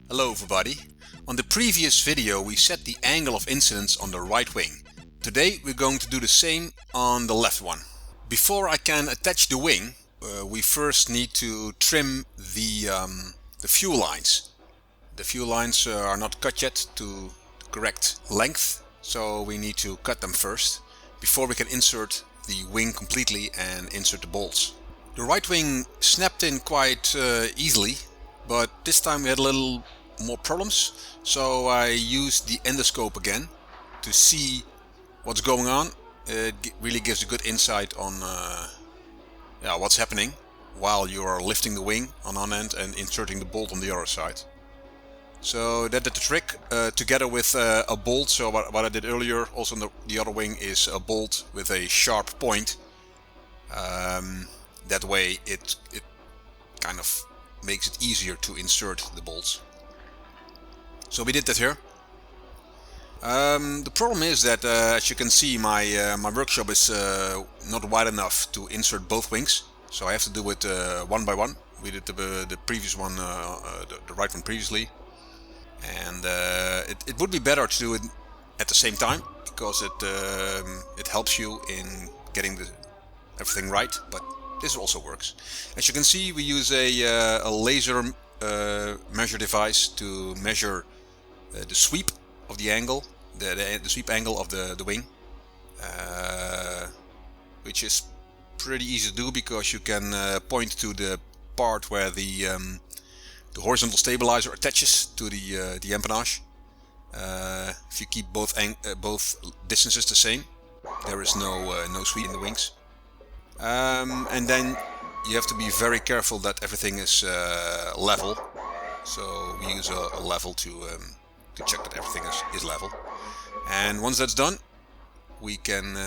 Hello everybody. On the previous video we set the angle of incidence on the right wing. Today we're going to do the same on the left one. Before I can attach the wing, we first need to trim the fuel lines. The fuel lines are not cut yet to the correct length, so we need to cut them first before we can insert the wing completely and insert the bolts. The right wing snapped in quite easily, but this time we had a little more problems, so I used the endoscope again to see what's going on. It really gives a good insight on what's happening while you are lifting the wing on one end and inserting the bolt on the other side. So that did the trick, together with a bolt. So what I did earlier also on the other wing is a bolt with a sharp point. That way it kind of makes it easier to insert the bolts. So we did that here. The problem is that as you can see, my workshop is not wide enough to insert both wings, so I have to do it one by one. We did the previous one, the right one previously, and it would be better to do it at the same time, because it helps you in getting everything right, but this also works. As you can see, we use a laser measure device to measure the sweep of the angle, the sweep angle of the wing, which is pretty easy to do because you can point to the part where the horizontal stabilizer attaches to the empennage. If you keep both distances the same, there is no sweep in the wings. And then you have to be very careful that everything is level. So we use a level to check that everything is level. And once that's done, we can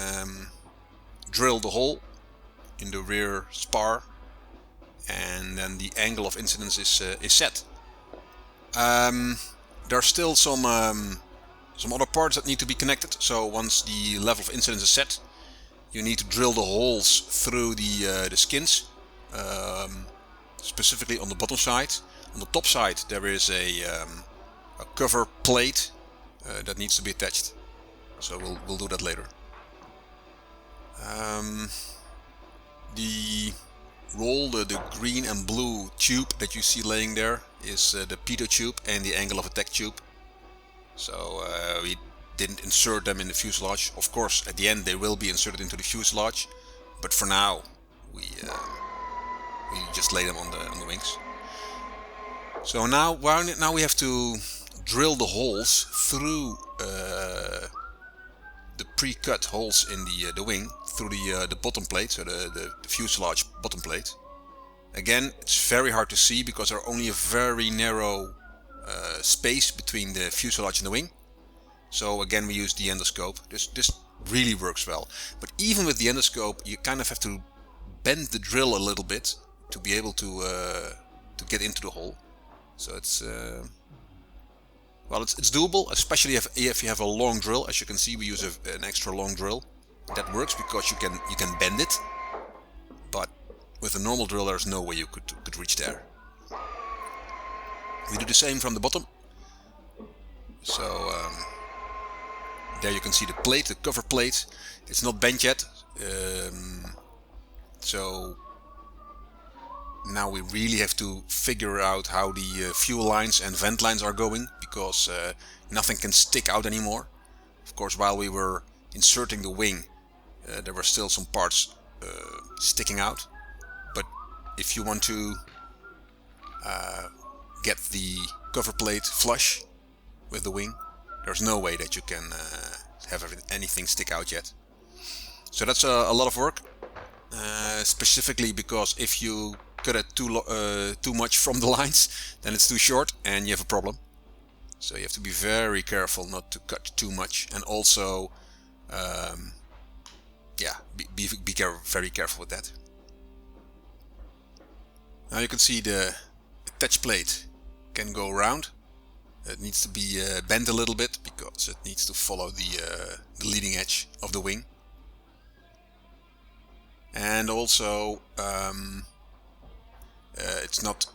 drill the hole in the rear spar, and then the angle of incidence is set. There are still some other parts that need to be connected. So once the level of incidence is set, you need to drill the holes through the skins, specifically on the bottom side. On the top side there is a cover plate that needs to be attached, so we'll do that later. The roll, the green and blue tube that you see laying there is the pitot tube and the angle of attack tube. So we didn't insert them in the fuselage. Of course, at the end they will be inserted into the fuselage, but for now we just lay them on the wings. So now we have to drill the holes through the pre-cut holes in the wing through the bottom plate, so the fuselage bottom plate. Again, it's very hard to see because there are only a very narrow space between the fuselage and the wing. So again, we use the endoscope. This really works well. But even with the endoscope, you kind of have to bend the drill a little bit to be able to get into the hole. So it's doable, especially if you have a long drill. As you can see, we use an extra long drill. That works because you can bend it. But with a normal drill, there's no way you could reach there. We do the same from the bottom. So there you can see the plate, the cover plate. It's not bent yet. So now we really have to figure out how the fuel lines and vent lines are going, because nothing can stick out anymore. Of course, while we were inserting the wing, there were still some parts sticking out. But if you want to get the cover plate flush with the wing, there's no way that you can have anything stick out yet. So that's a lot of work, specifically because if you cut it too much from the lines, then it's too short and you have a problem. So you have to be very careful not to cut too much, and also be very careful with that. Now you can see the attach plate can go around. It needs to be bent a little bit because it needs to follow the leading edge of the wing. And also it's not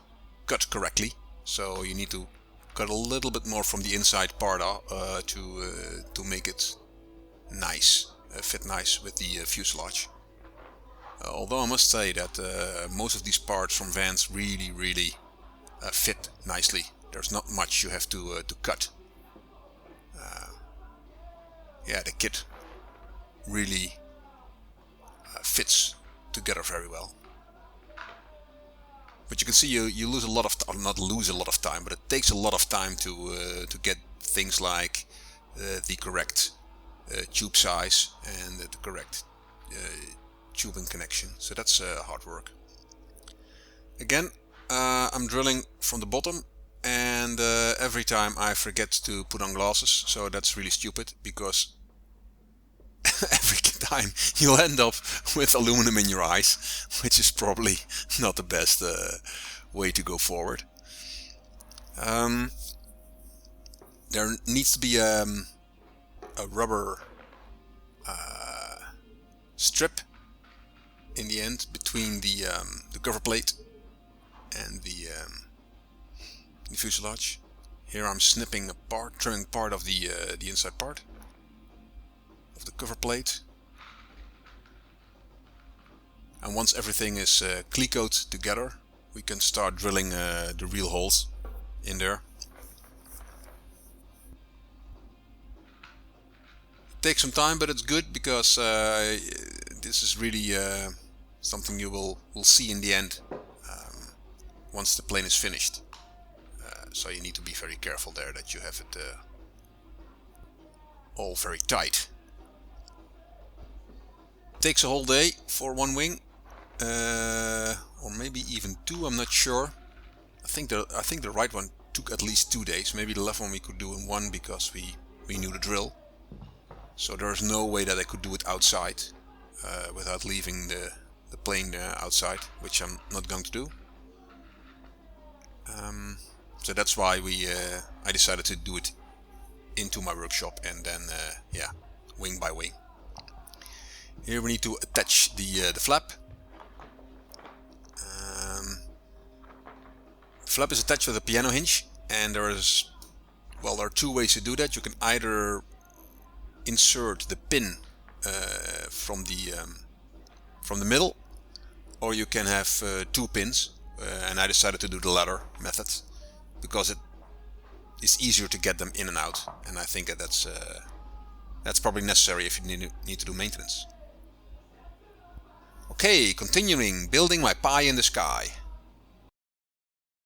cut correctly, so you need to cut a little bit more from the inside part to make it nice, fit nice with the fuselage. Although I must say that most of these parts from vans really fit nicely. There's not much you have to cut. Yeah, the kit really fits together very well. But you can see you lose a lot of time, not lose a lot of time, but it takes a lot of time to get things like the correct tube size and the correct tubing connection. So that's hard work. Again, I'm drilling from the bottom, and every time I forget to put on glasses, so that's really stupid, because every time you'll end up with aluminum in your eyes, which is probably not the best way to go forward. There needs to be a rubber strip in the end between the cover plate and the fuselage. Here I'm snipping apart, trimming part of the inside part of the cover plate. And once everything is clecoed together, we can start drilling the real holes in there. It takes some time, but it's good, because this is really something you will see in the end once the plane is finished. So you need to be very careful there that you have it all very tight. It takes a whole day for one wing, or maybe even two. I'm not sure. I think the right one took at least 2 days. Maybe the left one we could do in one, because we knew the drill. So there's no way that I could do it outside without leaving the plane outside, which I'm not going to do. So that's why I decided to do it into my workshop, and then yeah, wing by wing. Here we need to attach the flap. The flap is attached with a piano hinge, and there are 2 ways to do that. You can either insert the pin from the middle, or you can have 2 pins, and I decided to do the latter method because it is easier to get them in and out, and I think that's probably necessary if you need to do maintenance. Okay, continuing building my pie in the sky.